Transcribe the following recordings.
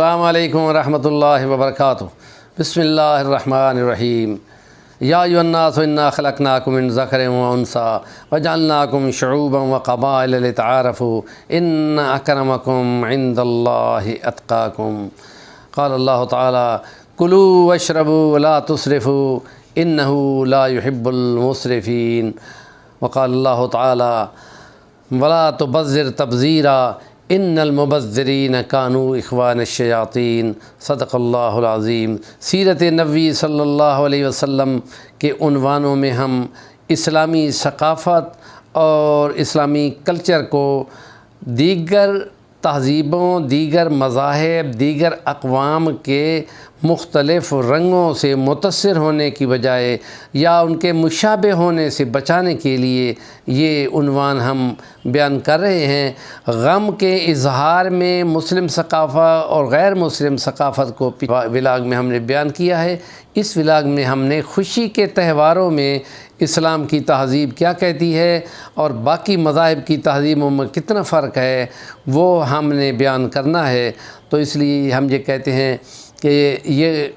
السلام علیکم ورحمۃ اللہ وبرکاتہ۔ بسم اللہ الرحمن الرحیم۔ یا ایھا الناس انا خلقناکم من ذکر و انثی وجعلناکم شعوبا وقبائل لتعارفوا ان اکرمکم عند اللہ اتقاکم۔ قال اللہ تعالی کلوا واشربوا ولا تسرفوا انہ لا يحب المسرفین۔ وقال اللہ تعالی ولا تبذر تبذیرا ان المبذرین کانوا اخوان الشیاطین۔ صدق اللہ العظیم۔ سیرت نبوی صلی اللہ علیہ وسلم کے عنوانوں میں ہم اسلامی ثقافت اور اسلامی کلچر کو دیگر تہذیبوں، دیگر مذاہب، دیگر اقوام کے مختلف رنگوں سے متاثر ہونے کی بجائے یا ان کے مشابہ ہونے سے بچانے کے لیے یہ عنوان ہم بیان کر رہے ہیں۔ غم کے اظہار میں مسلم ثقافت اور غیر مسلم ثقافت کو ولاگ میں ہم نے بیان کیا ہے۔ اس ولاگ میں ہم نے خوشی کے تہواروں میں اسلام کی تہذیب کیا کہتی ہے اور باقی مذاہب کی تہذیبوں میں کتنا فرق ہے وہ ہم نے بیان کرنا ہے۔ تو اس لیے ہم یہ کہتے ہیں کہ یہ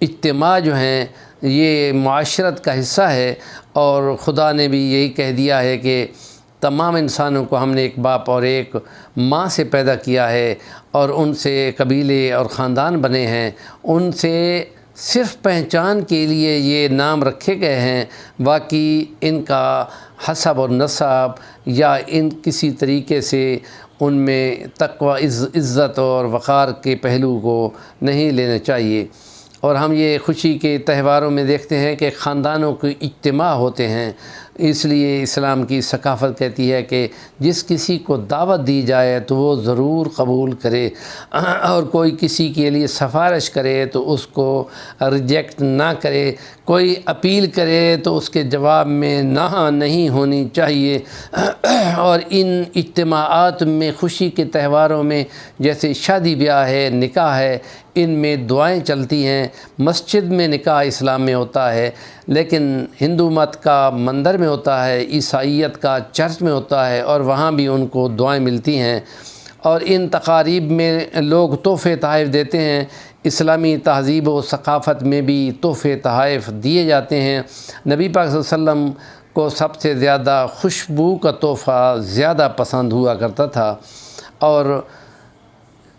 اجتماع جو ہیں یہ معاشرت کا حصہ ہے، اور خدا نے بھی یہی کہہ دیا ہے کہ تمام انسانوں کو ہم نے ایک باپ اور ایک ماں سے پیدا کیا ہے، اور ان سے قبیلے اور خاندان بنے ہیں، ان سے صرف پہچان کے لیے یہ نام رکھے گئے ہیں، باقی ان کا حسب اور نسب یا ان کسی طریقے سے ان میں تقوی، عزت اور وقار کے پہلو کو نہیں لینا چاہیے۔ اور ہم یہ خوشی کے تہواروں میں دیکھتے ہیں کہ خاندانوں کے اجتماع ہوتے ہیں، اس لیے اسلام کی ثقافت کہتی ہے کہ جس کسی کو دعوت دی جائے تو وہ ضرور قبول کرے، اور کوئی کسی کے لیے سفارش کرے تو اس کو ریجیکٹ نہ کرے، کوئی اپیل کرے تو اس کے جواب میں نہ نہیں ہونی چاہیے۔ اور ان اجتماعات میں خوشی کے تہواروں میں جیسے شادی بیاہ ہے، نکاح ہے، ان میں دعائیں چلتی ہیں۔ مسجد میں نکاح اسلام میں ہوتا ہے، لیکن ہندو مت کا مندر میں ہوتا ہے، عیسائیت کا چرچ میں ہوتا ہے، اور وہاں بھی ان کو دعائیں ملتی ہیں۔ اور ان تقاریب میں لوگ تحفے تحائف دیتے ہیں۔ اسلامی تہذیب و ثقافت میں بھی تحفے تحائف دیے جاتے ہیں۔ نبی پاک صلی اللہ علیہ وسلم کو سب سے زیادہ خوشبو کا تحفہ زیادہ پسند ہوا کرتا تھا، اور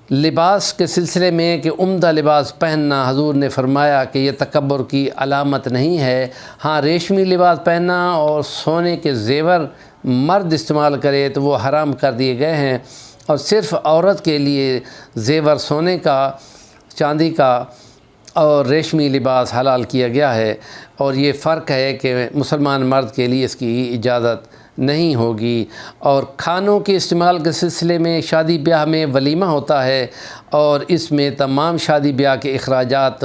لباس کے سلسلے میں کہ عمدہ لباس پہننا، حضور نے فرمایا کہ یہ تکبر کی علامت نہیں ہے۔ ہاں، ریشمی لباس پہننا اور سونے کے زیور مرد استعمال کرے تو وہ حرام کر دیے گئے ہیں، اور صرف عورت کے لیے زیور سونے کا، چاندی کا اور ریشمی لباس حلال کیا گیا ہے۔ اور یہ فرق ہے کہ مسلمان مرد کے لیے اس کی اجازت نہیں ہوگی۔ اور کھانوں کے استعمال کے سلسلے میں شادی بیاہ میں ولیمہ ہوتا ہے، اور اس میں تمام شادی بیاہ کے اخراجات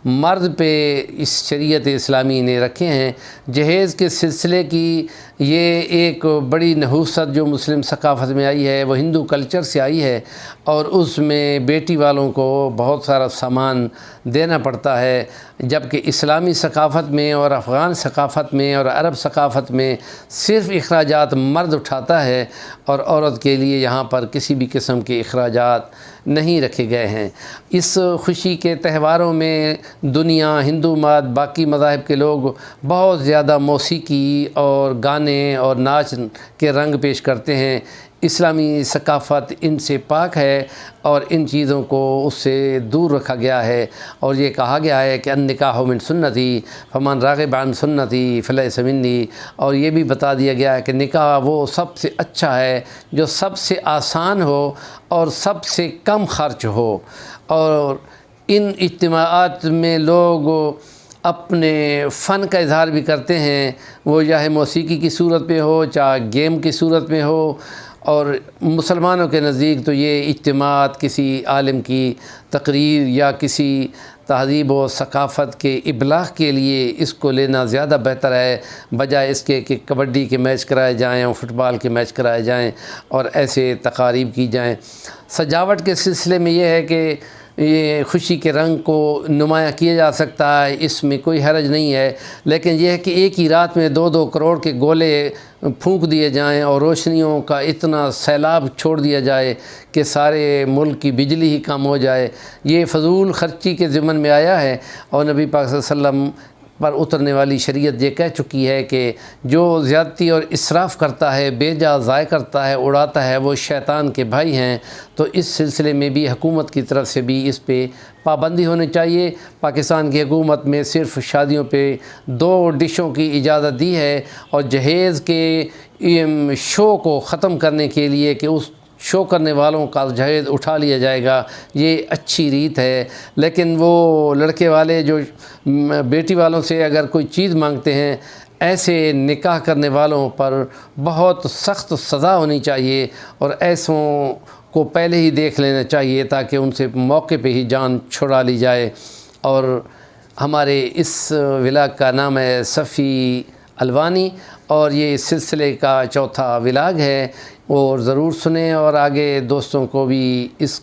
مرد پہ اس شریعت اسلامی نے رکھے ہیں۔ جہیز کے سلسلے کی یہ ایک بڑی نحوست جو مسلم ثقافت میں آئی ہے وہ ہندو کلچر سے آئی ہے، اور اس میں بیٹی والوں کو بہت سارا سامان دینا پڑتا ہے، جبکہ اسلامی ثقافت میں اور افغان ثقافت میں اور عرب ثقافت میں صرف اخراجات مرد اٹھاتا ہے، اور عورت کے لیے یہاں پر کسی بھی قسم کے اخراجات نہیں رکھے گئے ہیں۔ اس خوشی کے تہواروں میں دنیا، ہندو مت، باقی مذاہب کے لوگ بہت زیادہ موسیقی اور گانے اور ناچ کے رنگ پیش کرتے ہیں۔ اسلامی ثقافت ان سے پاک ہے، اور ان چیزوں کو اس سے دور رکھا گیا ہے، اور یہ کہا گیا ہے کہ النکاح من سنتی فمن راغب عن سنتی فلیس منی۔ اور یہ بھی بتا دیا گیا ہے کہ نکاح وہ سب سے اچھا ہے جو سب سے آسان ہو اور سب سے کم خرچ ہو۔ اور ان اجتماعات میں لوگ اپنے فن کا اظہار بھی کرتے ہیں، وہ چاہے موسیقی کی صورت میں ہو، چاہے گیم کی صورت میں ہو۔ اور مسلمانوں کے نزدیک تو یہ اجتماعات کسی عالم کی تقریر یا کسی تہذیب و ثقافت کے ابلاغ کے لیے اس کو لینا زیادہ بہتر ہے، بجائے اس کے کہ کبڈی کے میچ کرائے جائیں اور فٹ بال کے میچ کرائے جائیں اور ایسے تقاریب کی جائیں۔ سجاوٹ کے سلسلے میں یہ ہے کہ یہ خوشی کے رنگ کو نمایاں کیا جا سکتا ہے، اس میں کوئی حرج نہیں ہے، لیکن یہ ہے کہ ایک ہی رات میں 2-2 کروڑ کے گولے پھونک دیے جائیں اور روشنیوں کا اتنا سیلاب چھوڑ دیا جائے کہ سارے ملک کی بجلی ہی کم ہو جائے، یہ فضول خرچی کے ضمن میں آیا ہے۔ اور نبی پاک صلی اللہ علیہ وسلم پر اترنے والی شریعت یہ کہہ چکی ہے کہ جو زیادتی اور اسراف کرتا ہے، بے جا ضائع کرتا ہے، اڑاتا ہے، وہ شیطان کے بھائی ہیں۔ تو اس سلسلے میں بھی حکومت کی طرف سے بھی اس پہ پابندی ہونی چاہیے۔ پاکستان کی حکومت میں صرف شادیوں پہ 2 ڈشوں کی اجازت دی ہے، اور جہیز کے شو کو ختم کرنے کے لیے کہ اس شو کرنے والوں کا جہیز اٹھا لیا جائے گا، یہ اچھی ریت ہے۔ لیکن وہ لڑکے والے جو بیٹی والوں سے اگر کوئی چیز مانگتے ہیں، ایسے نکاح کرنے والوں پر بہت سخت سزا ہونی چاہیے، اور ایسوں کو پہلے ہی دیکھ لینا چاہیے تاکہ ان سے موقع پہ ہی جان چھڑا لی جائے۔ اور ہمارے اس ولاگ کا نام ہے صفی الوانی، اور یہ اس سلسلے کا 4تھا ولاگ ہے، اور ضرور سنیں اور آگے دوستوں کو بھی اس